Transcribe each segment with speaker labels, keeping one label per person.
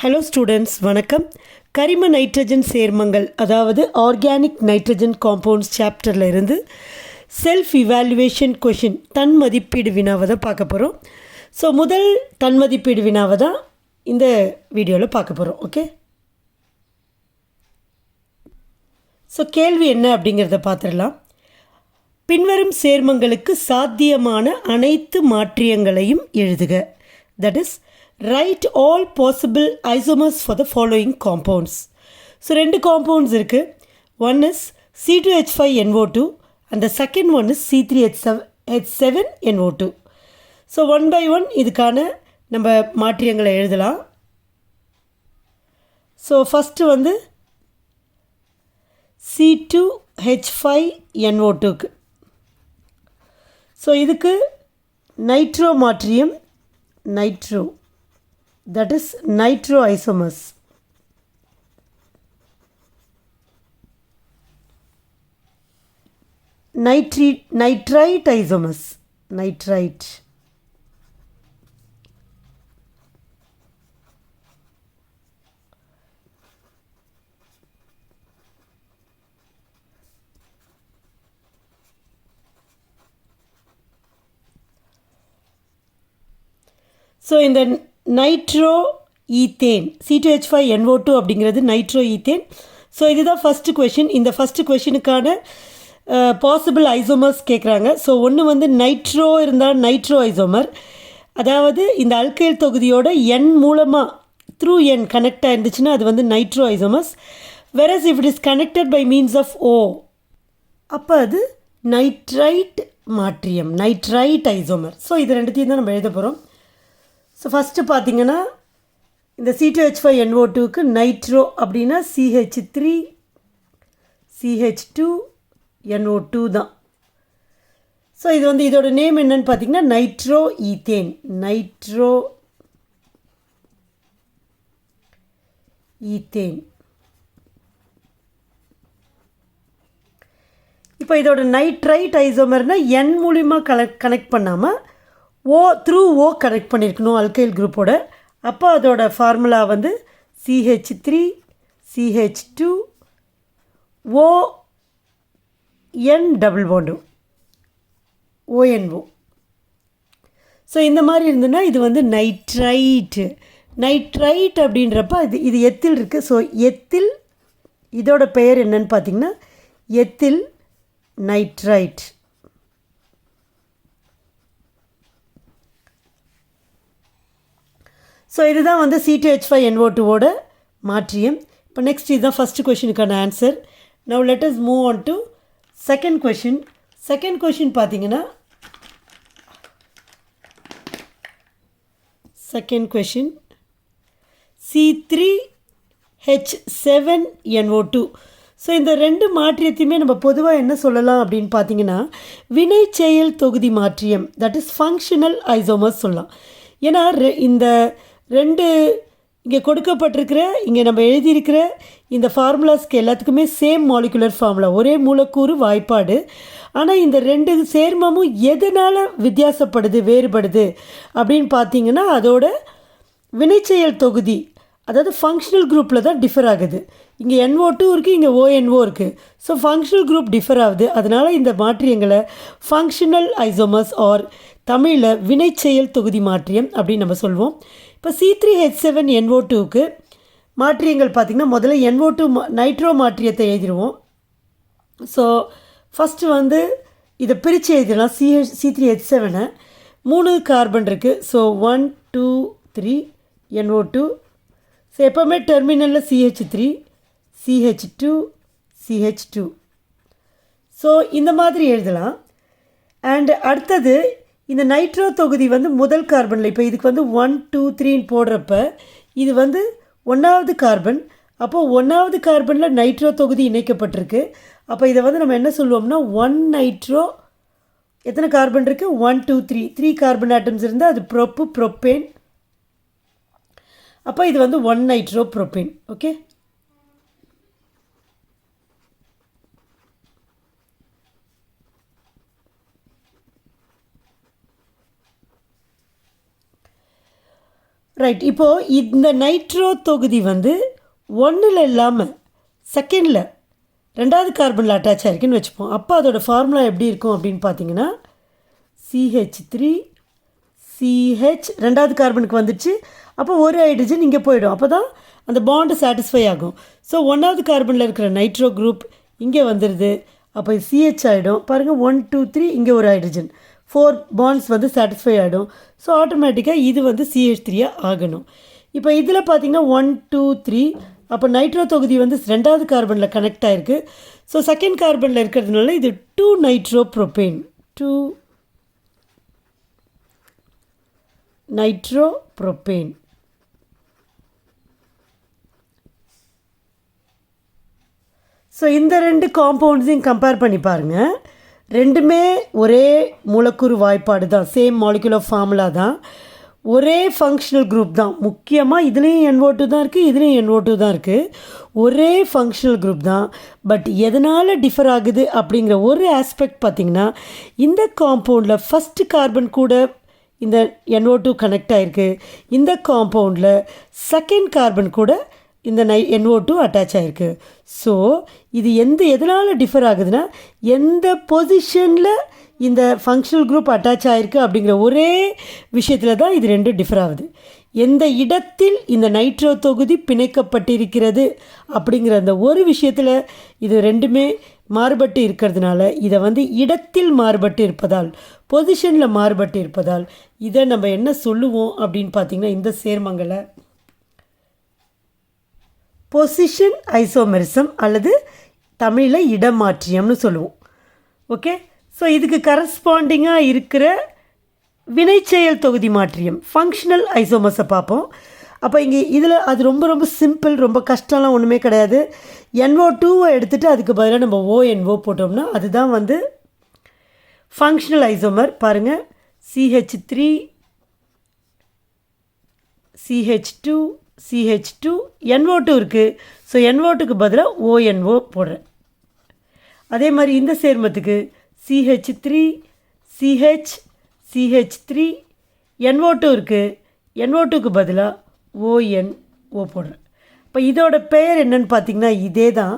Speaker 1: Hello students, வணக்கம். கரிம nitrogen சேர்மங்கள், அதாவது ஆர்கானிக் நைட்ரஜன் காம்பவுண்ட்ஸ் சாப்டரில் இருந்து செல்ஃப் இவாலுவேஷன் கொஷின் தன் மதிப்பீடு வினாவை தான் பார்க்க போகிறோம். ஸோ முதல் தன் மதிப்பீடு வினாவை தான் இந்த வீடியோவில் பார்க்க போகிறோம். ஓகே, ஸோ கேள்வி என்ன அப்படிங்கிறத பார்த்துடலாம். பின்வரும் சேர்மங்களுக்கு சாத்தியமான அனைத்து மாற்றியங்களையும் எழுதுக. That is, write all possible isomers for the following compounds. So ரெண்டு compounds இருக்கு. One is C2H5NO2 and the second one is C3H7NO2. So one by one இதுக்கான நம்ம மாற்றியங்களை எழுதலாம். So first வந்து C2H5NO2க்கு. So இதுக்கு நைட்ரோ மாற்றியம் nitro, that is nitroisomers. Nitrite isomers, nitrite. So in the nitro ethane, C2H5NO2 அப்படிங்கிறது nitro ethane. So இதுதான் first question. இந்த ஃபஸ்ட்டு கொஷினுக்கான பாசிபிள் ஐசோமர்ஸ் கேட்குறாங்க. ஸோ ஒன்று வந்து நைட்ரோ இருந்தால் நைட்ரோ ஐசோமர், அதாவது இந்த அல்கைல் தொகுதியோட N மூலமாக த்ரூ N கனெக்டாக இருந்துச்சுன்னா அது வந்து nitro isomers. Versus if it is connected by means of O, அப்போ அது நைட்ரைட் மாற்றியம், நைட்ரைட் ஐசோமர். ஸோ இது ரெண்டுத்தையும் தான் நம்ம எழுத போகிறோம். ஸோ ஃபஸ்ட்டு பார்த்தீங்கன்னா இந்த C2H5NO2க்கு நைட்ரோ அப்படின்னா CH3CH2NO2 தான். ஸோ இது வந்து இதோட நேம் என்னன்னு பார்த்தீங்கன்னா நைட்ரோ ஈத்தேன், நைட்ரோ ஈத்தேன். இப்போ இதோட நைட்ரைட் ஐசோமர்னால் N மூலிமா கனெக்ட் பண்ணாமல் த்ரூ O கனெக்ட் பண்ணியிருக்கணும் அல்கைல் குரூப்போட. அப்போ அதோட ஃபார்முலா வந்து CH3CH2ON double bond ONO. So இந்த மாதிரி இருந்ததுன்னா இது வந்து நைட்ரைட்டு. நைட்ரைட் அப்படின்றப்ப இது எத்தில் இருக்குது. ஸோ எத்தில், இதோட பெயர் என்னன்னு பார்த்தீங்கன்னா எத்தில் நைட்ரைட். ஸோ இதுதான் வந்து C2H5NO2ஓட மாற்றியம். இப்போ நெக்ஸ்ட் இதுதான் ஃபஸ்ட்டு கொஷினுக்கான answer. Now let us move on to second question. Second question பார்த்தீங்கன்னா செகண்ட் கொஷின் C3H7NO2. ஸோ இந்த ரெண்டு மாற்றியத்தையுமே நம்ம பொதுவாக என்ன சொல்லலாம் அப்படின்னு பார்த்தீங்கன்னா வினை செயல் தொகுதி மாற்றியம், தட் இஸ் ஃபங்க்ஷனல் ஐசோமர்ஸ் சொல்லலாம். ஏன்னா இந்த ரெண்டு இங்கே கொடுக்கப்பட்டிருக்கிற, இங்கே நம்ம எழுதியிருக்கிற இந்த ஃபார்முலாஸ்க்கு எல்லாத்துக்குமே சேம் மாலிகுலர் ஃபார்முலா, ஒரே மூலக்கூறு வாய்ப்பாடு. ஆனால் இந்த ரெண்டு சேர்மமும் எதனால் வித்தியாசப்படுது, வேறுபடுது அப்படின்னு பார்த்தீங்கன்னா அதோட வினைச்செயல் தொகுதி, அதாவது ஃபங்க்ஷனல் குரூப்பில் தான் டிஃபர் ஆகுது. இங்கே NO2 இருக்குது, இங்கே ONO இருக்குது. ஸோ ஃபங்க்ஷனல் குரூப் டிஃபர் ஆகுது. அதனால் இந்த மாற்றியங்களை ஃபங்க்ஷனல் ஐசோமர்ஸ் ஆர் தமிழில் வினைச்செயல் தொகுதி மாற்றியம் அப்படின்னு நம்ம சொல்வோம். இப்போ C3H7NO2க்கு மாற்றியங்கள் பார்த்திங்கன்னா முதல்ல NO2 நைட்ரோ மாற்றியத்தை எழுதிடுவோம். ஸோ ஃபஸ்ட்டு வந்து இதை பிரித்து எழுதிடலாம். C3H7 3 கார்பன் இருக்குது. So 1 2 3 NO2. ஸோ எப்போவுமே டெர்மினலில் CH3 CH2 CH2. ஸோ இந்த மாதிரி எழுதலாம். அண்ட் அடுத்தது இந்த நைட்ரோ தொகுதி வந்து முதல் கார்பனில், இப்போ இதுக்கு வந்து 1 2 3 போடுறப்ப இது வந்து 1வது கார்பன். அப்போது 1வது கார்பனில் நைட்ரோ தொகுதி இணைக்கப்பட்டிருக்கு. அப்போ இதை வந்து நம்ம என்ன சொல்லுவோம்னா 1 நைட்ரோ, எத்தனை கார்பன் இருக்குது 1 2 3 கார்பன் ஆட்டம்ஸ் இருந்தால் அது ப்ரோப்பேன். அப்போ இது வந்து 1 நைட்ரோ ப்ரோப்பேன். Okay, right. இப்போது இந்த நைட்ரோ தொகுதி வந்து 1ல் இல்லாமல் செகண்டில் 2வது கார்பனில் அட்டாச் ஆகிருக்குன்னு வச்சுப்போம். அப்போ அதோடய ஃபார்முலா எப்படி இருக்கும் அப்படின்னு பார்த்தீங்கன்னா CH3 CH 2வது கார்பனுக்கு வந்துடுச்சு. அப்போ ஒரு ஹைட்ரஜன் இங்கே போயிடும். அப்போ தான் அந்த பாண்டு சாட்டிஸ்ஃபை ஆகும். ஸோ 1வது கார்பனில் இருக்கிற நைட்ரோ குரூப் இங்கே வந்துடுது. அப்போ இது CH ஆகிடும். பாருங்கள் 1 2 3 இங்கே ஒரு ஹைட்ரஜன் 4 பாண்ட்ஸ் வந்து சாட்டிஸ்ஃபை ஆகிடும். ஸோ ஆட்டோமேட்டிக்காக இது வந்து CH3 ஆகணும். இப்போ இதில் பார்த்திங்கன்னா 1 2 3 அப்போ நைட்ரோ தொகுதி வந்து 2வது கார்பனில் கனெக்ட் ஆகிருக்கு. ஸோ செகண்ட் கார்பனில் இருக்கிறதுனால இது 2 nitro propane 2 nitro propane. So இந்த ரெண்டு காம்பவுண்ட்ஸையும் கம்பேர் பண்ணி பாருங்கள். ரெண்டுமே ஒரே மூலக்கூறு வாய்ப்பாடு தான், சேம் மாலிகுலர் ஃபார்முலா தான், ஒரே ஃபங்க்ஷனல் குரூப் தான். முக்கியமாக இதுலேயும் NO2 தான் இருக்குது, இதுலேயும் NO2 தான் இருக்குது. ஒரே ஃபங்க்ஷனல் குரூப் தான். பட் எதனால் டிஃபர் ஆகுது அப்படிங்கிற ஒரு ஆஸ்பெக்ட் பார்த்திங்கன்னா, இந்த காம்பவுண்டில் ஃபஸ்ட்டு கார்பன் கூட இந்த NO2 கனெக்ட் ஆகிருக்கு. இந்த காம்பவுண்டில் செகண்ட் கார்பன் கூட இந்த NO2 அட்டாச் ஆகிருக்கு. ஸோ இது எதனால் டிஃபர் ஆகுதுன்னா, எந்த பொசிஷனில் இந்த ஃபங்க்ஷனல் குரூப் அட்டாச் ஆகிருக்கு அப்படிங்கிற ஒரே விஷயத்தில் தான் இது ரெண்டும் டிஃபர் ஆகுது. எந்த இடத்தில் இந்த நைட்ரோ தொகுதி பிணைக்கப்பட்டிருக்கிறது அப்படிங்கிற அந்த ஒரு விஷயத்தில் இது ரெண்டுமே மாறுபட்டு இருக்கிறதுனால இதை வந்து இடத்தில் மாறுபட்டு இருப்பதால், பொசிஷனில் மாறுபட்டு இருப்பதால் இதை நம்ம என்ன சொல்லுவோம் அப்படின்னு பார்த்திங்கன்னா, இந்த சேர்மங்களை பொசிஷன் ஐசோமெரிசம் அல்லது தமிழில் இடமாற்றியம்னு சொல்லுவோம். ஓகே. ஸோ இதுக்கு கரஸ்பாண்டிங்காக இருக்கிற வினைச்செயல் தொகுதி மாற்றியம் ஃபங்க்ஷனல் ஐசோமர்ஸை பார்ப்போம். அப்போ இங்கே இதில் அது ரொம்ப ரொம்ப சிம்பிள், ரொம்ப கஷ்டம்லாம் ஒன்றுமே கிடையாது. NO2வை எடுத்துகிட்டு அதுக்கு பதிலாக நம்ம ONO போட்டோம்னா அதுதான் வந்து ஃபங்க்ஷனல் ஐசோமர். பாருங்கள், CH3 CH2 CH2 NO2 இருக்குது. ஸோ NO2க்கு பதிலாக ONO போடுறேன். அதே மாதிரி இந்த சேர்மத்துக்கு CH3 CH CH3 NO2 இருக்குது. NO2க்கு பதிலாக ONO போடுறேன். இப்போ இதோட பெயர் என்னன்னு பார்த்திங்கன்னா இதே தான்.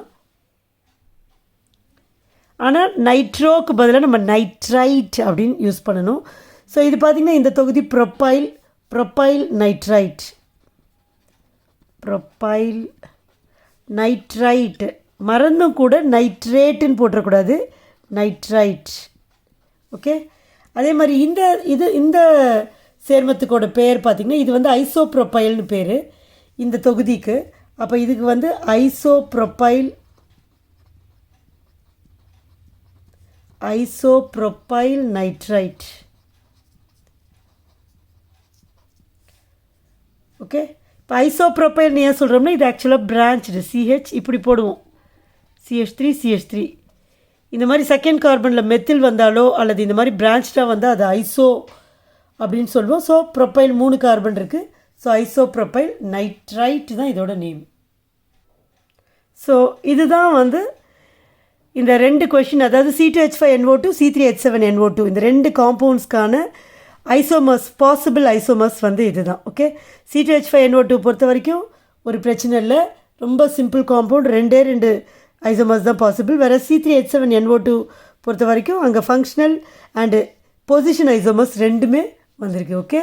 Speaker 1: ஆனால் நைட்ரோக்கு பதிலாக நம்ம நைட்ரைட் அப்படின்னு யூஸ் பண்ணணும். ஸோ இது பார்த்திங்கன்னா இந்த தொகுதி ப்ரொப்பைல் நைட்ரைட் மறந்தும் கூட நைட்ரேட்டுன்னு போட்டுறக்கூடாது, நைட்ரைட். ஓகே. அதே மாதிரி இந்த சேர்மத்துக்கோட பெயர் பார்த்திங்கன்னா இது வந்து ஐசோப்ரொப்பைல்னு பேர் இந்த தொகுதிக்கு. அப்போ இதுக்கு வந்து ஐசோப்ரொப்பைல் நைட்ரைட். ஓகே. இப்போ ஐசோப்ரொப்பைல்னு ஏன் சொல்கிறோம்னா இது ஆக்சுவலாக பிரான்ச்டு CH இப்படி போடுவோம், CH3 இந்த மாதிரி செகண்ட் கார்பனில் மெத்தில் வந்தாலோ அல்லது இந்த மாதிரி பிரான்ச்டாக வந்தால் அது ஐசோ அப்படின்னு சொல்லுவோம். ஸோ ப்ரொப்பைல் 3 கார்பன் இருக்குது. ஸோ ஐசோப்ரொப்பைல் நைட்ரைட் தான் இதோட நேம். ஸோ இதுதான் வந்து இந்த ரெண்டு கொஷின், அதாவது C2H5NO2 C3H7NO2 இந்த ரெண்டு காம்பவுண்ட்ஸ்க்கான ஐசோமர்ஸ், பாசிபிள் ஐசோமர்ஸ் வந்து இதுதான். ஓகே. C2H5NO2 பொறுத்த வரைக்கும் ஒரு பிரச்சனை இல்லை, ரொம்ப சிம்பிள் காம்பவுண்ட், 2 ஐசோமர்ஸ் தான் பாசிபிள். வேறு C3H7NO2 பொறுத்த வரைக்கும் அங்கே ஃபங்க்ஷனல் அண்டு பொசிஷன் ஐசோமர்ஸ் ரெண்டுமே வந்திருக்கு. ஓகே.